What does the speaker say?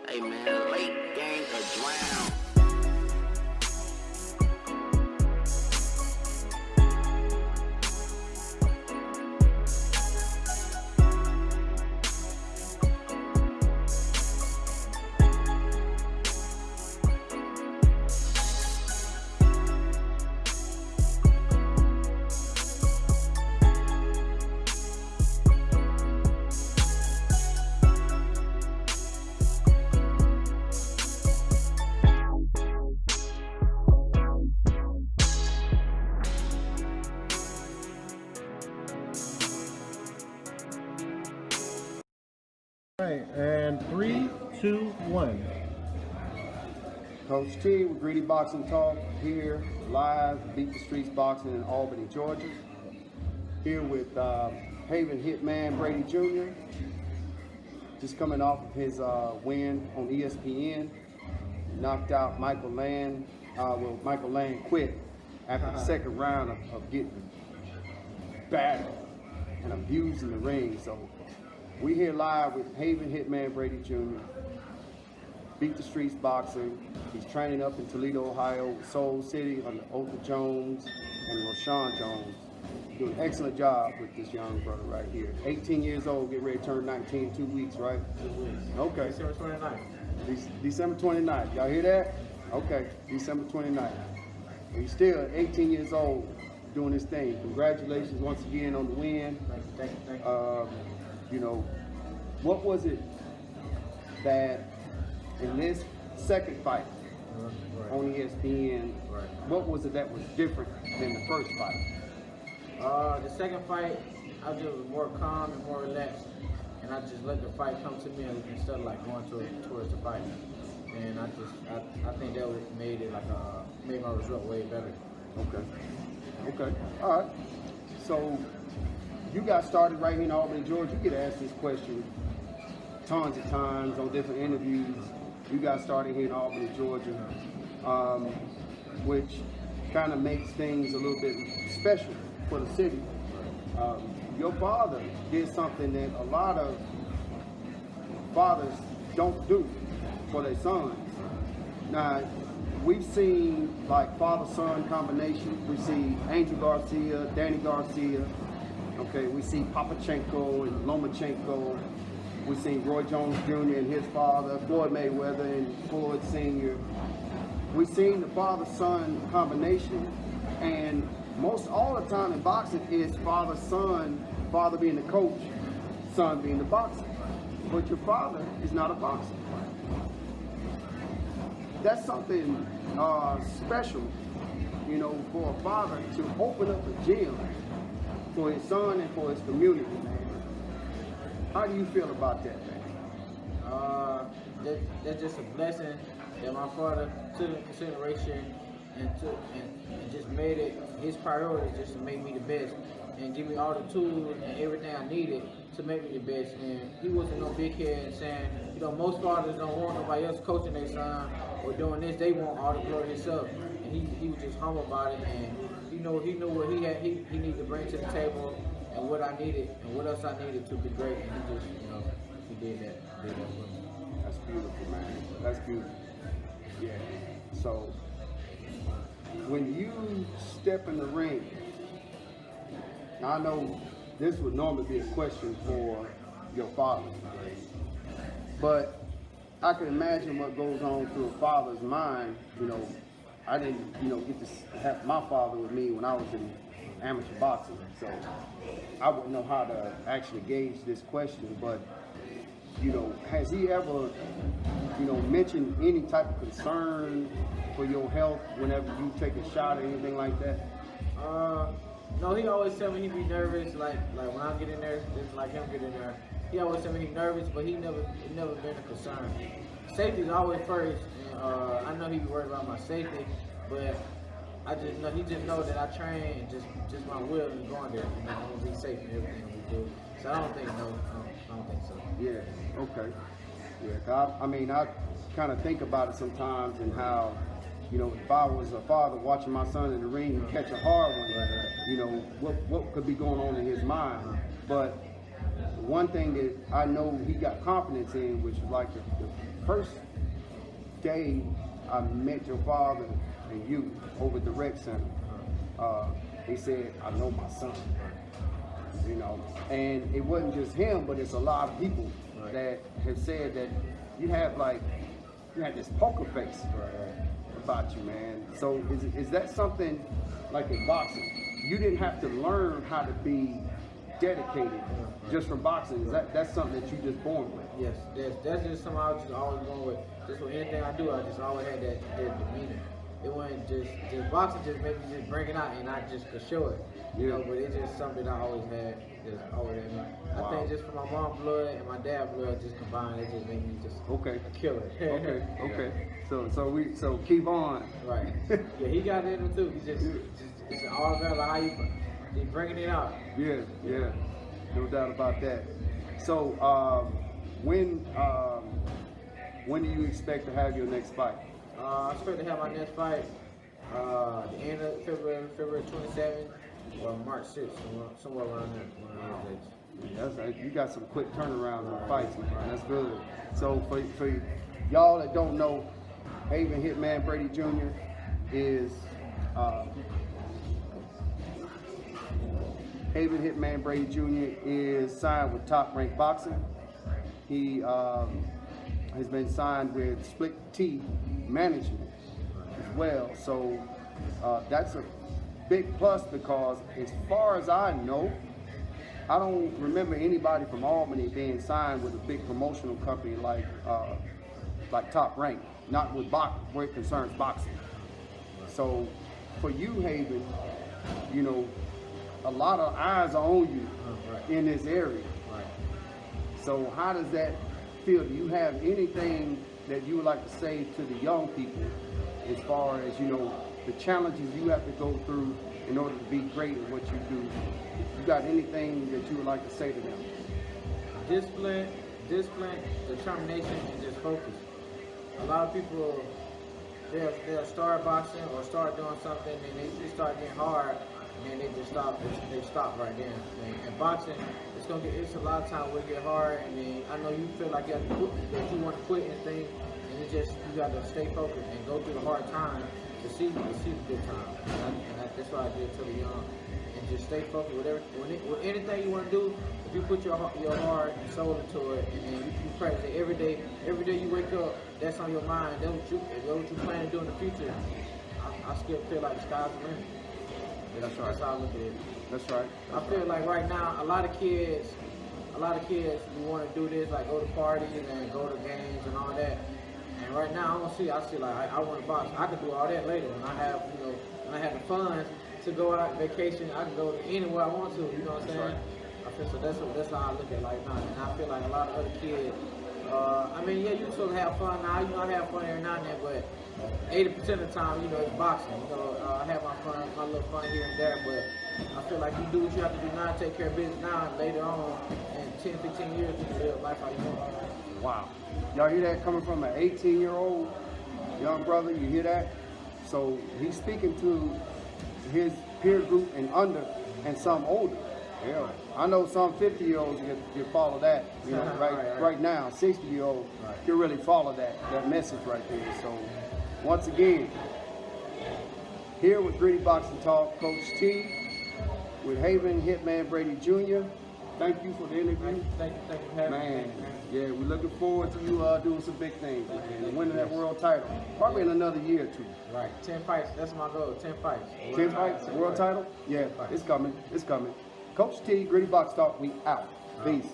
Hey man, late game or drown. All right, and 3, 2, 1. Coach T with Greedy Boxing Talk here live, Beat the Streets Boxing in Albany, Georgia. Here with Haven Hitman Brady Jr. Just coming off of his win on ESPN. Knocked out Michael Land. Michael Land quit after the second round of getting battered and abused in the ring. So we here live with Haven Hitman Brady Jr. Beat the Streets Boxing. He's training up in Toledo, Ohio, Soul City under Otha Jones and Rashawn Jones. Doing an excellent job with this young brother right here. 18 years old, get ready to turn 19 in 2 weeks, right? 2 weeks. Okay. December 29th. December 29th. Y'all hear that? Okay, December 29th. He's still 18 years old doing his thing. Congratulations once again on the win. Thank you. You know, what was it that in this second fight on ESPN, what was it that was different than the first fight? The second fight, I just was more calm and more relaxed, and I just let the fight come to me instead of like going towards the fight. And I think that made it made my result way better. Okay, all right. So you got started right here in Albany, Georgia. You get asked this question tons of times on different interviews. You got started here in Albany, Georgia, which kind of makes things a little bit special for the city. Your father did something that a lot of fathers don't do for their sons. Now, we've seen like father-son combination. We see Angel Garcia, Danny Garcia. Okay, we see Papachenko and Lomachenko. We see Roy Jones Jr. and his father, Floyd Mayweather and Floyd Sr. We've seen the father-son combination, and most all the time in boxing is father-son, father being the coach, son being the boxer. But your father is not a boxer. That's something special, you know, for a father to open up a gym for his son and for his community, man. How do you feel about that, man? That's just a blessing that my father took into consideration and just made it his priority just to make me the best and give me all the tools and everything I needed to make me the best. And he wasn't no big head saying, you know, most fathers don't want nobody else coaching their son or doing this. They want all the glory himself. And he was just humble about it, and he knew what he needed to bring to the table and what I needed and what else I needed to be great. And he just, you know, he did that for me. That's beautiful, man. That's beautiful. Yeah. So when you step in the ring, now I know this would normally be a question for your father, but I can imagine what goes on through a father's mind. You know, I didn't, you know, get to have my father with me when I was in amateur boxing, so I wouldn't know how to actually gauge this question. But you know, has he ever, you know, mentioned any type of concern for your health whenever you take a shot or anything like that? No, he always tell me he'd be nervous, like when I get in there, just like him get in there. He always tell me he's nervous, but it never been a concern. Safety is always first, and I know he be worried about my safety, but I just know he just knows that I train and just my will is going there. You know, I'm gonna be safe in everything we do. So I don't think so. Yeah. Okay. Yeah. I mean, I kind of think about it sometimes and how, you know, if I was a father watching my son in the ring and catch a hard one, you know, what could be going on in his mind. But one thing that I know he got confidence in, which is like the first day I met your father and you over at the rec center, he said, I know my son. You know, and it wasn't just him, but it's a lot of people that have said that you had this poker face about you, man. So is that something like in boxing? You didn't have to learn how to be dedicated just from boxing. Is that's something that you just born with? Yes, that's just something I was just always going with. Just with anything I do, I just always had that demeanor. It wasn't just boxing just made me just bring it out and I just could show it. You know, but it's just something I always had, just always had me. I think just from my mom's blood and my dad's blood just combined, it just made me just a killer. Okay. So keep on. Right. Yeah, he got it in him too. He just it's all about how you bringing it out. Yeah. No doubt about that. So when do you expect to have your next fight? I expect to have my next fight the end of February 27th or March 6th, somewhere around there. That's you got some quick turnarounds on fights, man. That's good. So for y'all that don't know, Haven Hitman Brady Jr. is Haven Hitman Brady Jr. is signed with Top Rank Boxing. He has been signed with Split T Management as well. So that's a big plus because as far as I know, I don't remember anybody from Albany being signed with a big promotional company like Top Rank, not with where it concerns boxing. So for you, Haven, you know, a lot of eyes are on you in this area. So how does that feel? Do you have anything that you would like to say to the young people as far as, you know, the challenges you have to go through in order to be great at what you do? You got anything that you would like to say to them? Discipline, determination, and just focus. A lot of people, they'll start boxing or start doing something and they start getting hard and then they just stop. They stop right there. And boxing, it's a lot of times where it get hard and then I know you feel like that you want to quit and things, and it's just you got to stay focused and go through the hard time to see the good time. And that's what I did to the young. And just stay focused with anything you want to do. If you put your heart and soul into it, and then you practice it every day you wake up, that's on your mind. That's what you plan to do in the future. I still feel like the sky's the limit. That's right. That's how I look at it. That's right. I feel like right now a lot of kids who want to do this, like go to parties and go to games and all that. And right now I see like I want to box. I can do all that later when I have when I have the funds to go out vacation. I can go anywhere I want to. You know what I'm saying? Right. I feel so that's how I look at life now. And I feel like a lot of other kids. I mean, yeah, you supposed to have fun now. You know, I have fun every now and then, but 80% of the time, you know, it's boxing. You know, I have my little fun here and there, but I feel like you do what you have to do now, take care of business now, and later on, in 10, 15 years, you can live life how you want. Wow. Y'all hear that coming from an 18-year-old young brother? You hear that? So he's speaking to his peer group and under and some older. Yeah. I know some 50-year-olds can follow that, you know, right now. 60-year-olds can really follow that message right there. So once again, here with Gritty Boxing Talk, Coach T, with Haven Hitman Brady Jr. Thank you for the interview. Thank you for having me. Man, yeah, we're looking forward to you doing some big things and winning that world title. Probably in another year or two. Right, 10 fights. That's my goal. 10 fights. 10 fights, world title? Yeah, it's coming. It's coming. Coach T, Gritty Box Talk, we out. Peace.